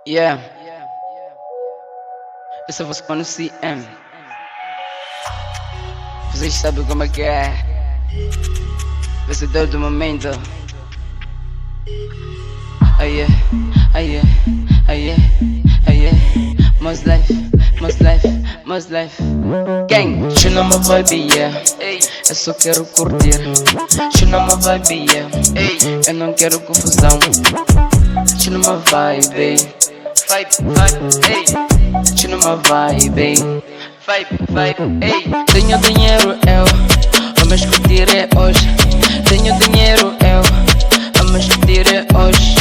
Yeah, essa você quando CM. Vocês sabem como é que é. Vencedor do momento. Aie, aie, aie, aie. Most life, most life, most life. Gang, chuna uma vibe, yeah. Eu só quero curtir. Chuna uma vibe, yeah. Eu não quero confusão. Chuna uma vibe. Chuna uma vibe. Tenho dinheiro, vamos curtir é hoje. Tenho dinheiro, vamos curtir é hoje.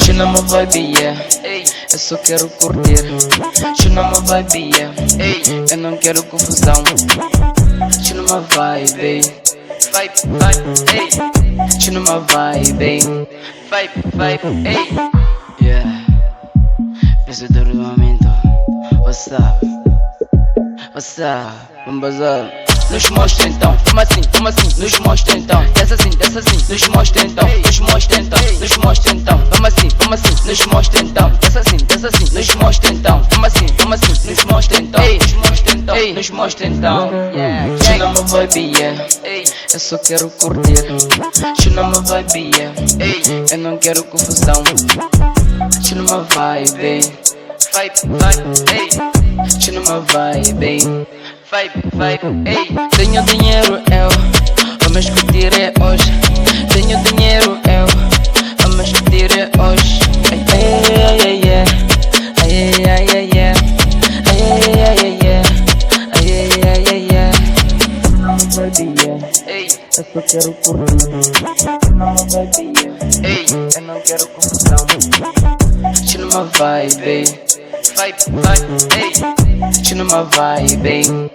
Chuna uma vibe, yeah. Eu só quero curtir. Chuna uma vibe, yeah. Eu não quero confusão. Chuna uma vibe. Chuna uma vibe. Yeah. Vencedor do momento. What's up? What's up? Vamos bazar. Nos mostra então, como assim, nos mostra então. Desce assim, nos mostra então. Nos mostra então, nos mostra então. Vamos assim, nos mostra então. Desce assim, nos mostra então. Como assim, nos mostra então. Nos mostra então. Chuna uma vibe, yeah. Eu só quero curtir. Chuna uma vibe, yeah. Eu não quero confusão. Chuna uma vibe. Chuna uma vibe. Tenho dinheiro, vamos curtir é hoje. Tenho dinheiro, vamos curtir é hoje. Eu só quero curtir. Eu não quero confusão. Chuna uma vibe. Chuna uma vibe.